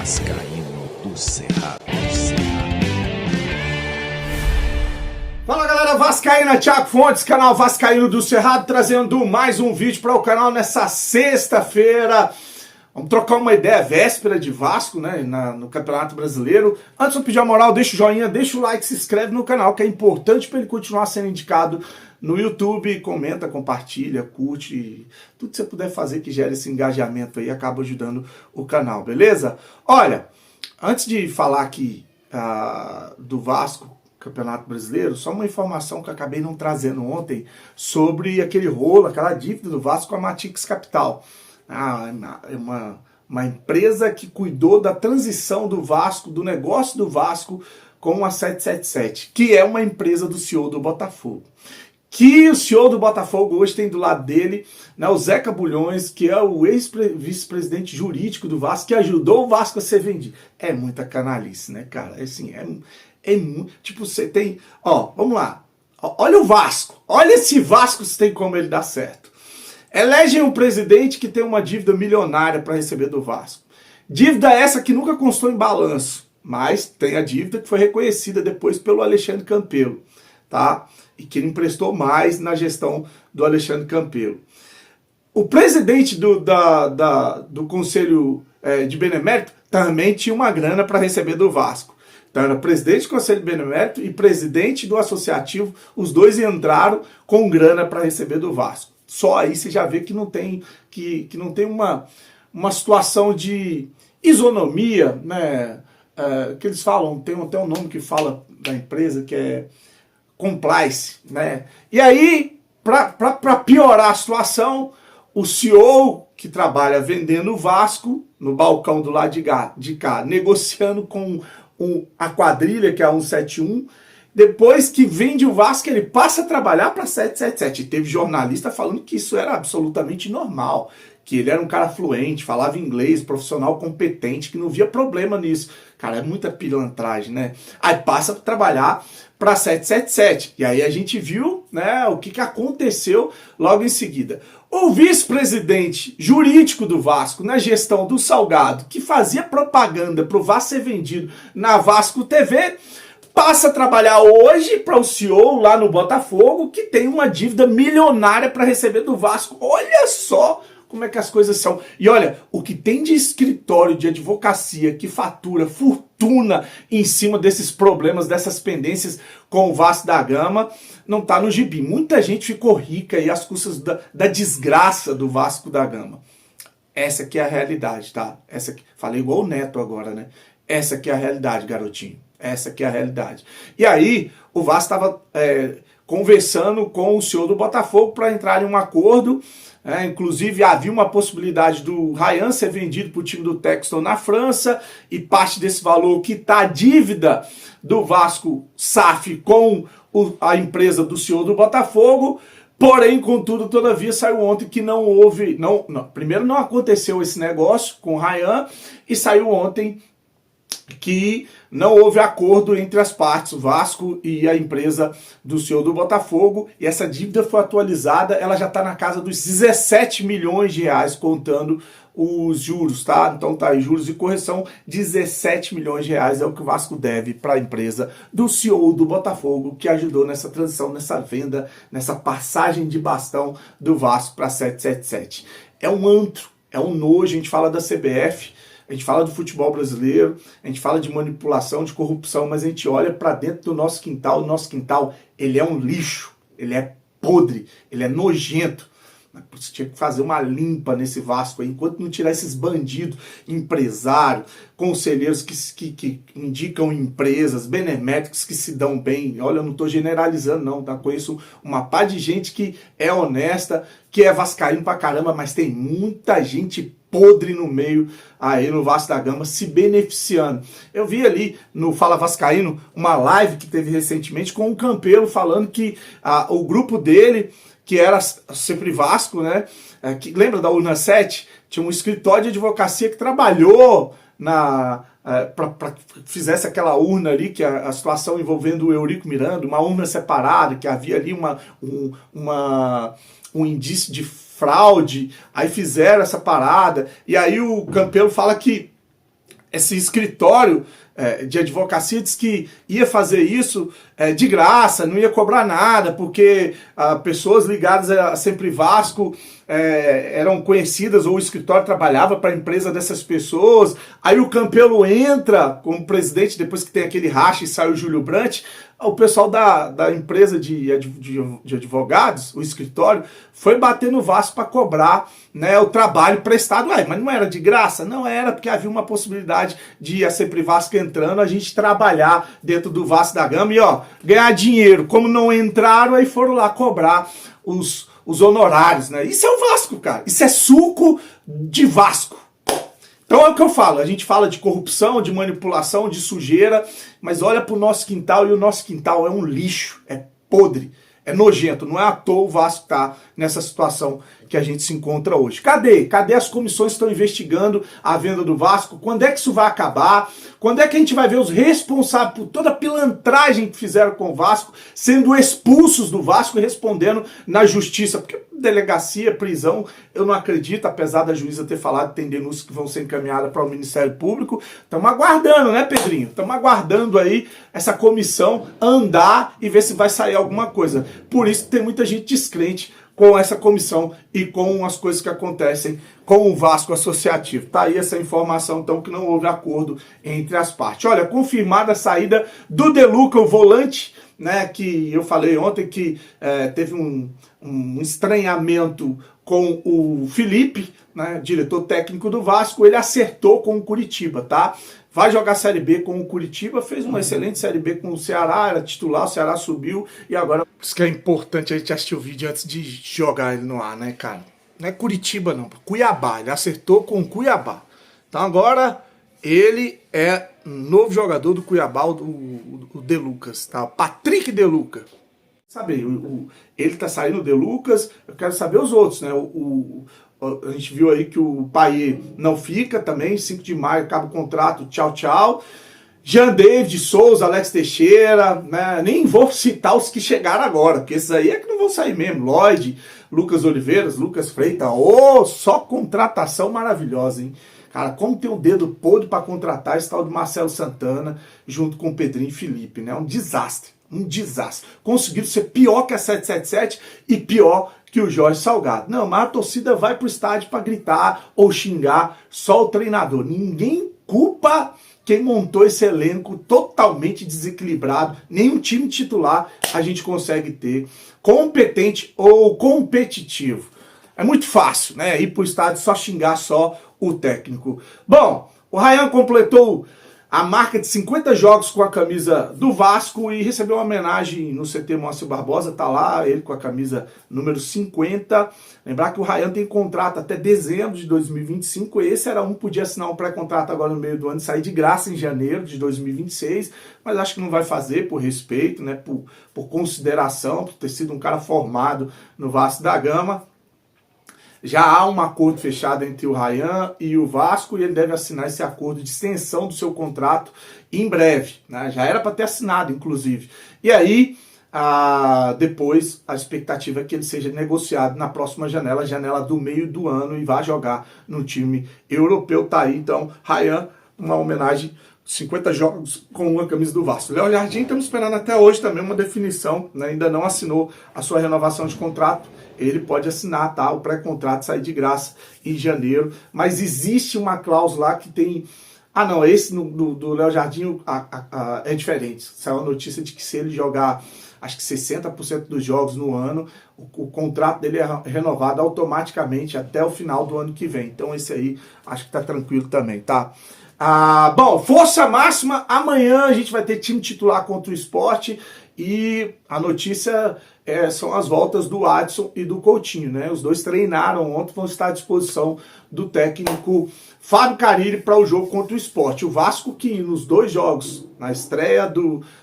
Vascaíno do Cerrado. Fala galera, Vascaína, Thiago Fontes, canal Vascaíno do Cerrado, trazendo mais um vídeo para o canal nessa sexta-feira. Vamos trocar uma ideia, véspera de Vasco, né, no Campeonato Brasileiro. Antes de eu pedir a moral, deixa o joinha, deixa o like, se inscreve no canal, que é importante para ele continuar sendo indicado no YouTube. Comenta, compartilha, curte, tudo que você puder fazer que gere esse engajamento aí, acaba ajudando o canal, beleza? Olha, antes de falar aqui do Vasco, Campeonato Brasileiro, só uma informação que eu acabei não trazendo ontem sobre aquele rolo, aquela dívida do Vasco com a Matix Capital. É uma empresa que cuidou da transição do Vasco, do negócio do Vasco com a 777, que é uma empresa do CEO do Botafogo. Que o CEO do Botafogo hoje tem do lado dele, né, o Zeca Bulhões, que é o ex-vice-presidente jurídico do Vasco, que ajudou o Vasco a ser vendido. É muita canalice, né, cara? Assim, tipo, você tem... Ó, vamos lá. Olha o Vasco. Olha esse Vasco, se tem como ele dar certo. Elegem um presidente que tem uma dívida milionária para receber do Vasco. Dívida essa que nunca constou em balanço, mas tem a dívida que foi reconhecida depois pelo Alexandre Campelo, tá? E que ele emprestou mais na gestão do Alexandre Campelo. O presidente do Conselho de Benemérito também tinha uma grana para receber do Vasco. Então era presidente do Conselho de Benemérito e presidente do Associativo, os dois entraram com grana para receber do Vasco. Só aí você já vê que não tem, que não tem uma situação de isonomia, né? Que eles falam, tem até um nome que fala da empresa, que é compliance, né? E aí, para piorar a situação, o CEO que trabalha vendendo o Vasco, no balcão do lado de cá, negociando com a quadrilha, que é a 171, depois que vende o Vasco, ele passa a trabalhar para 777. E teve jornalista falando que isso era absolutamente normal, que ele era um cara fluente, falava inglês, profissional competente, que não via problema nisso. Cara, é muita pilantragem, né? Aí passa a trabalhar para 777. E aí a gente viu, né, o que aconteceu logo em seguida. O vice-presidente jurídico do Vasco, na gestão do Salgado, que fazia propaganda para o Vasco ser vendido na Vasco TV, passa a trabalhar hoje para o CEO lá no Botafogo, que tem uma dívida milionária para receber do Vasco. Olha só como é que as coisas são. E olha, o que tem de escritório de advocacia que fatura fortuna em cima desses problemas, dessas pendências com o Vasco da Gama, não está no gibi. Muita gente ficou rica aí às custas da desgraça do Vasco da Gama. Essa aqui é a realidade, tá? Essa aqui, falei igual o Neto agora, né? Essa aqui é a realidade, garotinho. Essa aqui é a realidade. E aí, o Vasco estava conversando com o senhor do Botafogo para entrar em um acordo. Inclusive, havia uma possibilidade do Ryan ser vendido para o time do Textor na França e parte desse valor quitar a dívida do Vasco SAF com a empresa do senhor do Botafogo. Porém, contudo, todavia, saiu ontem que não houve... Primeiro, não aconteceu esse negócio com o Ryan e saiu ontem que não houve acordo entre as partes, o Vasco e a empresa do senhor do Botafogo, e essa dívida foi atualizada, ela já está na casa dos 17 milhões de reais, contando os juros, tá? Então tá aí, juros e correção, 17 milhões de reais é o que o Vasco deve para a empresa do CEO do Botafogo, que ajudou nessa transição, nessa venda, nessa passagem de bastão do Vasco para 777. É um antro, é um nojo, a gente fala da CBF, a gente fala do futebol brasileiro, a gente fala de manipulação, de corrupção, mas a gente olha para dentro do nosso quintal, o nosso quintal, ele é um lixo, ele é podre, ele é nojento. Você tinha que fazer uma limpa nesse Vasco aí, enquanto não tirar esses bandidos, empresários, conselheiros que indicam empresas, benemétricos que se dão bem. Olha, eu não estou generalizando não, tá? Conheço uma pá de gente que é honesta, que é vascaíno pra caramba, mas tem muita gente podre no meio aí no Vasco da Gama se beneficiando. Eu vi ali no Fala Vascaíno uma live que teve recentemente com o Campelo falando que o grupo dele, que era sempre Vasco, né? Que, lembra da Urna 7? Tinha um escritório de advocacia que trabalhou para que fizesse aquela urna ali, que a situação envolvendo o Eurico Miranda, uma urna separada, que havia ali um indício de fraude, aí fizeram essa parada, e aí o Campelo fala que esse escritório de advocacia disse que ia fazer isso de graça, não ia cobrar nada, porque pessoas ligadas a Sempre Vasco eram conhecidas, ou o escritório trabalhava para a empresa dessas pessoas. Aí o Campelo entra como presidente, depois que tem aquele racha e sai o Júlio Brandt. O pessoal da empresa de advogados, o escritório, foi bater no Vasco para cobrar, né, o trabalho prestado. Mas não era de graça? Não era, porque havia uma possibilidade de a Sempre Vasco entrando, a gente trabalhar dentro do Vasco da Gama e ganhar dinheiro. Como não entraram, aí foram lá cobrar os honorários, né? Isso é o Vasco, cara. Isso é suco de Vasco. Então é o que eu falo, a gente fala de corrupção, de manipulação, de sujeira, mas olha pro nosso quintal e o nosso quintal é um lixo, é podre, é nojento. Não é à toa o Vasco tá nessa situação que a gente se encontra hoje. Cadê? Cadê as comissões que estão investigando a venda do Vasco? Quando é que isso vai acabar? Quando é que a gente vai ver os responsáveis por toda a pilantragem que fizeram com o Vasco sendo expulsos do Vasco e respondendo na justiça? Porque delegacia, prisão, eu não acredito, apesar da juíza ter falado que tem denúncias que vão ser encaminhadas para o Ministério Público. Estamos aguardando, né, Pedrinho? Estamos aguardando aí essa comissão andar e ver se vai sair alguma coisa. Por isso tem muita gente descrente com essa comissão e com as coisas que acontecem com o Vasco Associativo. Tá aí essa informação, então, que não houve acordo entre as partes. Olha, confirmada a saída do De Luca, o volante, né, que eu falei ontem que teve um estranhamento com o Felipe, né, diretor técnico do Vasco. Ele acertou com o Curitiba, tá? Vai jogar Série B com o Curitiba, fez uma excelente Série B com o Ceará, era titular, o Ceará subiu e agora... Por isso que é importante a gente assistir o vídeo antes de jogar ele no ar, né, cara? Não é Curitiba não, Cuiabá, ele acertou com o Cuiabá. Então agora ele é novo jogador do Cuiabá, o De Lucas, tá? Patrick De Luca. Sabe, ele tá saindo, o De Lucas, eu quero saber os outros, né? A gente viu aí que o Payet não fica também, 5 de maio acaba o contrato, tchau, tchau. Jean David, Souza, Alex Teixeira, né? Nem vou citar os que chegaram agora, porque esses aí é que não vão sair mesmo. Lloyd, Lucas Oliveiras, Lucas Freitas, só contratação maravilhosa, hein? Cara, como tem o dedo podre para contratar esse tal de Marcelo Santana junto com o Pedrinho e Felipe, né? Um desastre, um desastre. Conseguiram ser pior que a 777 e pior que o Jorge Salgado. Não, mas a torcida vai pro estádio para gritar ou xingar só o treinador. Ninguém culpa quem montou esse elenco totalmente desequilibrado. Nenhum time titular a gente consegue ter competente ou competitivo. É muito fácil, né? Ir pro estádio só xingar só o técnico. Bom, o Ryan completou a marca de 50 jogos com a camisa do Vasco e recebeu uma homenagem no CT Moacir Barbosa, tá lá, ele com a camisa número 50. Lembrar que o Ryan tem contrato até dezembro de 2025, esse era podia assinar um pré-contrato agora no meio do ano e sair de graça em janeiro de 2026, mas acho que não vai fazer por respeito, né, por consideração, por ter sido um cara formado no Vasco da Gama. Já há um acordo fechado entre o Ryan e o Vasco e ele deve assinar esse acordo de extensão do seu contrato em breve, né? Já era para ter assinado, inclusive. E aí, depois, a expectativa é que ele seja negociado na próxima janela, a janela do meio do ano, e vá jogar no time europeu. Tá aí, então, Ryan, uma homenagem, 50 jogos com uma camisa do Vasco. Léo Jardim, estamos esperando até hoje também uma definição, né? Ainda não assinou a sua renovação de contrato. Ele pode assinar, tá? O pré-contrato sair de graça em janeiro. Mas existe uma cláusula lá que tem... não, esse do Léo Jardim é diferente. Saiu a notícia de que se ele jogar, acho que 60% dos jogos no ano, o contrato dele é renovado automaticamente até o final do ano que vem. Então esse aí, acho que tá tranquilo também, tá? Bom, força máxima, amanhã a gente vai ter time titular contra o Sport e a notícia são as voltas do Adson e do Coutinho, né? Os dois treinaram ontem, vão estar à disposição do técnico Fábio Carille para o jogo contra o Sport. O Vasco que nos 2 jogos, na estreia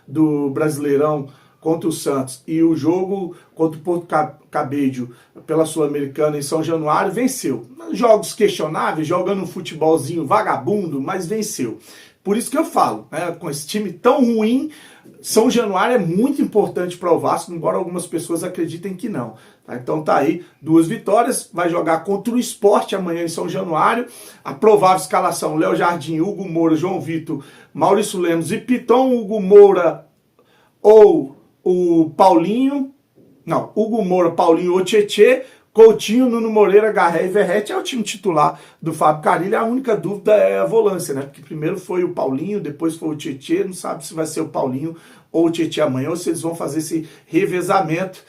do Brasileirão contra o Santos e o jogo contra o Porto Cabedelo pela Sul-Americana em São Januário, venceu. Jogos questionáveis, jogando um futebolzinho vagabundo, mas venceu. Por isso que eu falo, né, com esse time tão ruim, São Januário é muito importante para o Vasco, embora algumas pessoas acreditem que não. Tá? Então tá aí, 2 vitórias, vai jogar contra o Sport amanhã em São Januário. A provável escalação: Léo Jardim, Hugo Moura, João Vitor, Maurício Lemos e Piton, Hugo Moura ou o Paulinho. Não, Hugo Moura, Paulinho ou Tietê, Coutinho, Nuno Moreira, Garré e Verrete. É o time titular do Fábio Carille. A única dúvida é a volância, né? Porque primeiro foi o Paulinho, depois foi o Tietê. Não sabe se vai ser o Paulinho ou o Tietê amanhã, ou se eles vão fazer esse revezamento.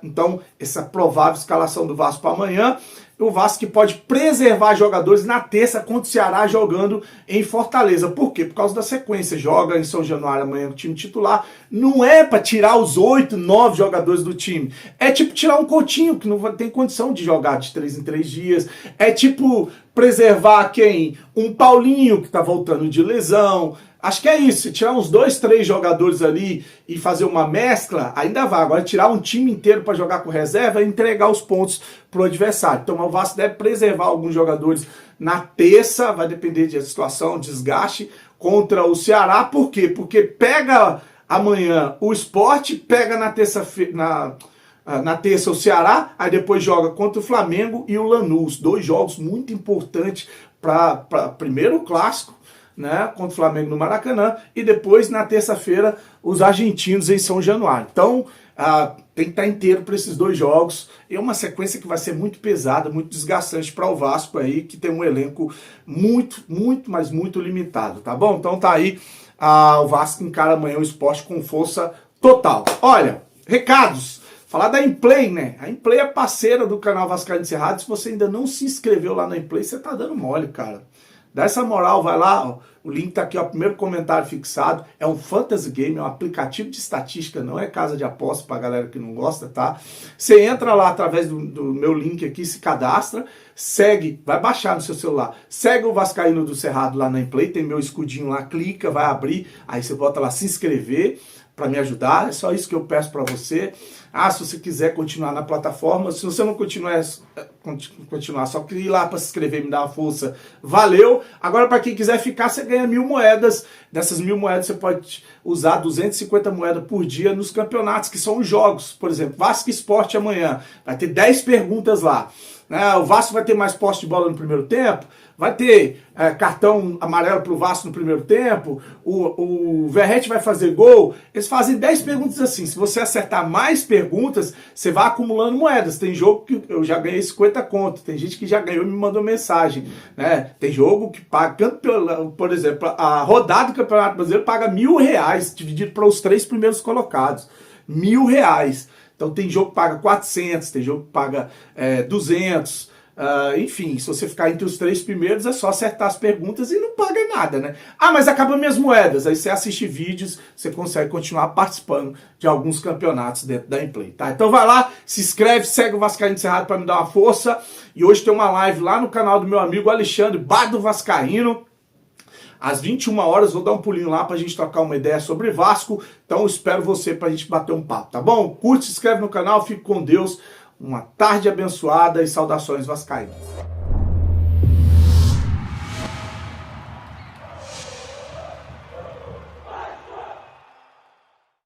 Então, essa provável escalação do Vasco para amanhã. O Vasco que pode preservar jogadores na terça contra o Ceará jogando em Fortaleza. Por quê? Por causa da sequência. Joga em São Januário amanhã com o time titular. Não é para tirar os 8, 9 jogadores do time. É tipo tirar um Coutinho, que não tem condição de jogar de 3 em 3 dias. É tipo preservar quem? Um Paulinho, que tá voltando de lesão. Acho que é isso, tirar uns 2, 3 jogadores ali e fazer uma mescla, ainda vai. Agora tirar um time inteiro para jogar com reserva e entregar os pontos pro adversário. Então o Vasco deve preservar alguns jogadores na terça, vai depender da situação, desgaste, contra o Ceará. Por quê? Porque pega amanhã o Sport, pega na terça-feira... Na terça o Ceará, aí depois joga contra o Flamengo e o Lanús. 2 jogos muito importantes para primeiro o clássico, né, contra o Flamengo no Maracanã, e depois na terça-feira os argentinos em São Januário. Então tem que estar inteiro para esses 2 jogos. É uma sequência que vai ser muito pesada, muito desgastante para o Vasco aí, que tem um elenco muito, mas muito limitado, tá bom? Então tá aí, o Vasco encara amanhã o Sport com força total. Olha, recados. Falar da Implay, né? A Implay é parceira do canal Vascaíno do Cerrado. Se você ainda não se inscreveu lá na Implay, você tá dando mole, cara. Dá essa moral, vai lá, ó. O link tá aqui, ó, primeiro comentário fixado. É um fantasy game, é um aplicativo de estatística, não é casa de aposta pra galera que não gosta, tá? Você entra lá através do meu link aqui, se cadastra, segue, vai baixar no seu celular, segue o Vascaíno do Cerrado lá na Implay, tem meu escudinho lá, clica, vai abrir, aí você bota lá se inscrever para me ajudar, é só isso que eu peço para você. Se você quiser continuar na plataforma, se você não continuar, só queria ir lá para se inscrever e me dar uma força, valeu. Agora, para quem quiser ficar, você ganha 1000 moedas. Dessas 1000 moedas, você pode usar 250 moedas por dia nos campeonatos, que são os jogos. Por exemplo, Vasco Sport amanhã, vai ter 10 perguntas lá. O Vasco vai ter mais posse de bola no primeiro tempo, vai ter cartão amarelo pro Vasco no primeiro tempo, o Verrete vai fazer gol. Eles fazem 10 perguntas assim. Se você acertar mais perguntas, você vai acumulando moedas. Tem jogo que eu já ganhei 50 conto, tem gente que já ganhou e me mandou mensagem, né? Tem jogo que paga, por exemplo, a rodada do Campeonato Brasileiro paga R$1.000, dividido para os 3 primeiros colocados. R$1.000. Então tem jogo que paga 400, tem jogo que paga 200, enfim, se você ficar entre os 3 primeiros é só acertar as perguntas e não paga nada, né? Mas acabam minhas moedas, aí você assiste vídeos, você consegue continuar participando de alguns campeonatos dentro da Implay, tá? Então vai lá, se inscreve, segue o Vascaíno do Cerrado para me dar uma força, e hoje tem uma live lá no canal do meu amigo Alexandre, Bar do Vascaíno. Às 21 horas, vou dar um pulinho lá pra gente trocar uma ideia sobre Vasco. Então eu espero você pra gente bater um papo, tá bom? Curte, se inscreve no canal, fique com Deus. Uma tarde abençoada e saudações vascaínas.